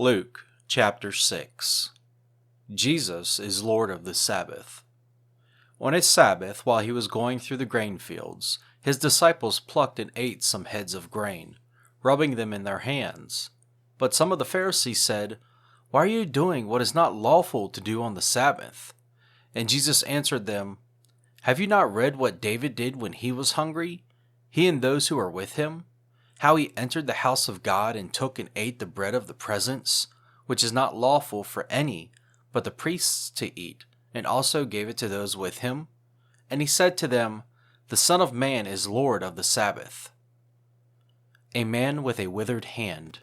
Luke chapter 6. Jesus is Lord of the Sabbath. On a Sabbath, while he was going through the grain fields, his disciples plucked and ate some heads of grain, rubbing them in their hands. But some of the Pharisees said, "Why are you doing what is not lawful to do on the Sabbath?" And Jesus answered them, "Have you not read what David did when he was hungry, he and those who were with him? How he entered the house of God and took and ate the bread of the presence, which is not lawful for any but the priests to eat, and also gave it to those with him? And he said to them, The Son of Man is Lord of the Sabbath." A man with a withered hand.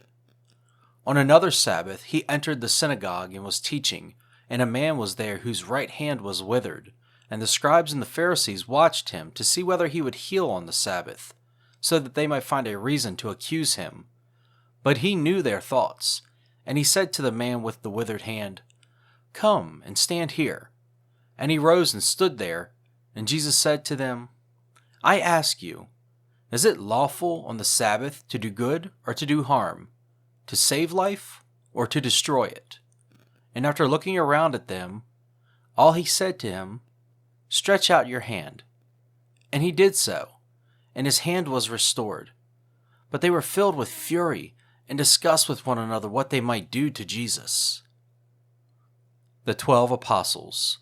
On another Sabbath he entered the synagogue and was teaching, and a man was there whose right hand was withered, and the scribes and the Pharisees watched him to see whether he would heal on the Sabbath, so that they might find a reason to accuse him. But he knew their thoughts, and he said to the man with the withered hand, "Come and stand here." And he rose and stood there, and Jesus said to them, "I ask you, is it lawful on the Sabbath to do good or to do harm, to save life or to destroy it?" And after looking around at them, all he said to him, "Stretch out your hand." And he did so, and his hand was restored. But they were filled with fury and discussed with one another what they might do to Jesus. The 12 Apostles.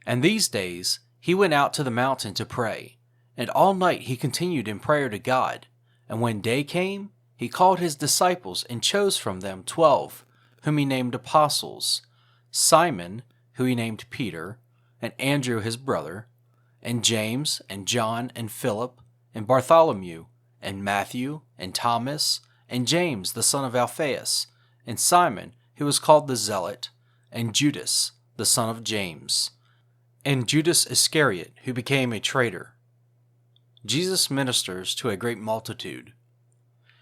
And these days he went out to the mountain to pray, and all night he continued in prayer to God. And when day came, he called his disciples and chose from them 12, whom he named apostles: Simon, who he named Peter, and Andrew his brother, and James, and John, and Philip, and Bartholomew, and Matthew, and Thomas, and James the son of Alphaeus, and Simon, who was called the Zealot, and Judas the son of James, and Judas Iscariot, who became a traitor. Jesus ministers to a great multitude.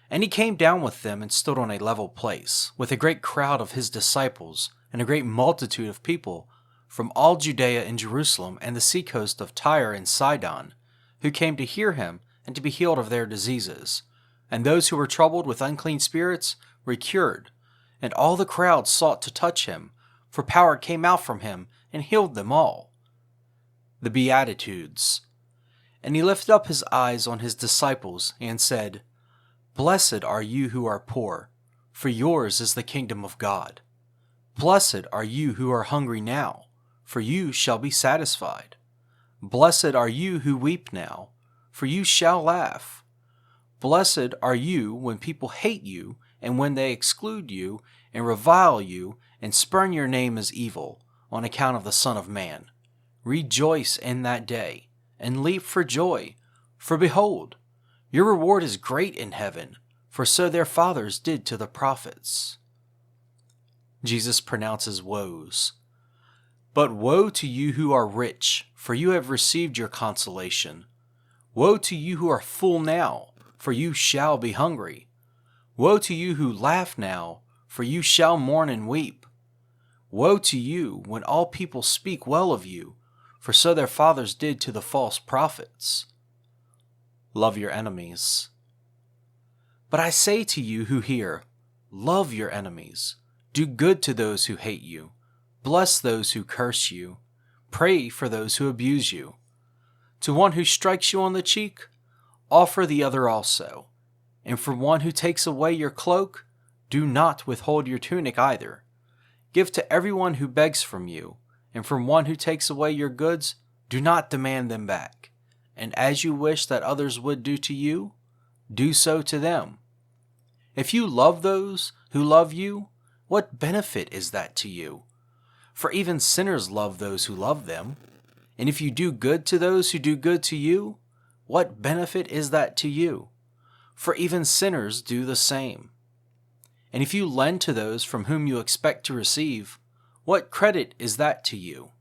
And he came down with them and stood on a level place, with a great crowd of his disciples, and a great multitude of people from all Judea and Jerusalem and the seacoast of Tyre and Sidon, who came to hear him and to be healed of their diseases. And those who were troubled with unclean spirits were cured, and all the crowd sought to touch him, for power came out from him and healed them all. The Beatitudes. And he lifted up his eyes on his disciples and said, "Blessed are you who are poor, for yours is the kingdom of God. Blessed are you who are hungry now, for you shall be satisfied. Blessed are you who weep now, for you shall laugh. Blessed are you when people hate you, and when they exclude you, and revile you, and spurn your name as evil, on account of the Son of Man. Rejoice in that day, and leap for joy, for behold, your reward is great in heaven, for so their fathers did to the prophets." Jesus pronounces woes. "But woe to you who are rich, for you have received your consolation. Woe to you who are full now, for you shall be hungry. Woe to you who laugh now, for you shall mourn and weep. Woe to you when all people speak well of you, for so their fathers did to the false prophets." Love your enemies. "But I say to you who hear, love your enemies. Do good to those who hate you. Bless those who curse you. Pray for those who abuse you. To one who strikes you on the cheek, offer the other also. And from one who takes away your cloak, do not withhold your tunic either. Give to everyone who begs from you, and from one who takes away your goods, do not demand them back. And as you wish that others would do to you, do so to them. If you love those who love you, what benefit is that to you? For even sinners love those who love them. And if you do good to those who do good to you, what benefit is that to you? For even sinners do the same. And if you lend to those from whom you expect to receive, what credit is that to you?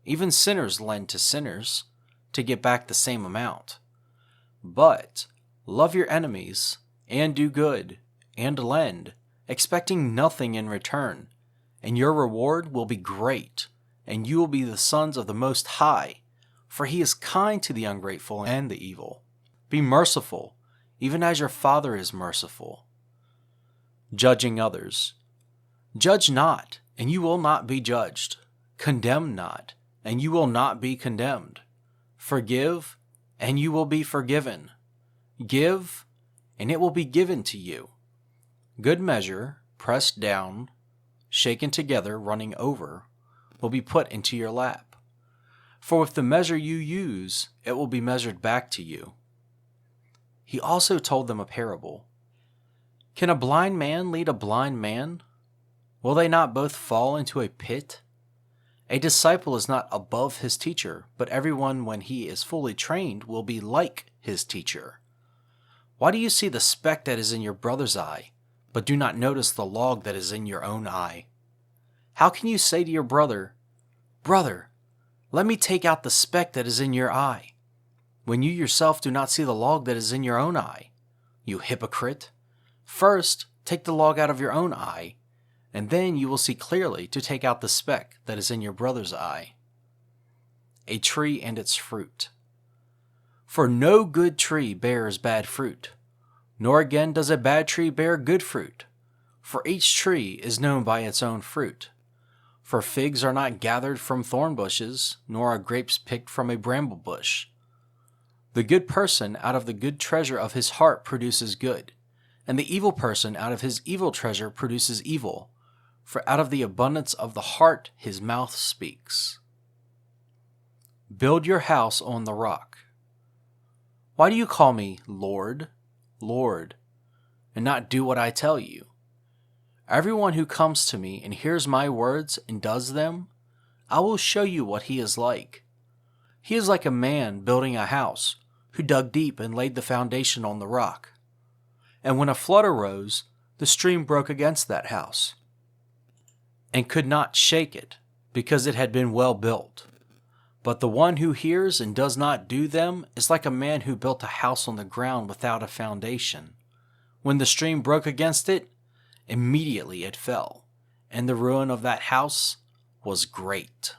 Even sinners lend to sinners to get back the same amount. But love your enemies, and do good, and lend, expecting nothing in return, and your reward will be great, and you will be the sons of the Most High, for he is kind to the ungrateful and the evil. Be merciful, even as your Father is merciful. Judging others. Judge not, and you will not be judged. Condemn not, and you will not be condemned. Forgive, and you will be forgiven. Give, and it will be given to you. Good measure, pressed down, shaken together, running over, will be put into your lap. For with the measure you use, it will be measured back to you. He also told them a parable. Can a blind man lead a blind man? Will they not both fall into a pit? A disciple is not above his teacher, but everyone when he is fully trained will be like his teacher. Why do you see the speck that is in your brother's eye, but do not notice the log that is in your own eye? How can you say to your brother, Brother, let me take out the speck that is in your eye, when you yourself do not see the log that is in your own eye? You hypocrite! First, take the log out of your own eye, and then you will see clearly to take out the speck that is in your brother's eye. A tree and its fruit. For no good tree bears bad fruit, nor again does a bad tree bear good fruit. For each tree is known by its own fruit. For figs are not gathered from thorn bushes, nor are grapes picked from a bramble bush. The good person out of the good treasure of his heart produces good, and the evil person out of his evil treasure produces evil. For out of the abundance of the heart his mouth speaks. Build your house on the rock. Why do you call me Lord, Lord, and not do what I tell you? Everyone who comes to me and hears my words and does them, I will show you what he is like. He is like a man building a house, who dug deep and laid the foundation on the rock. And when a flood arose, the stream broke against that house, and could not shake it, because it had been well built. But the one who hears and does not do them is like a man who built a house on the ground without a foundation. When the stream broke against it, immediately it fell, and the ruin of that house was great.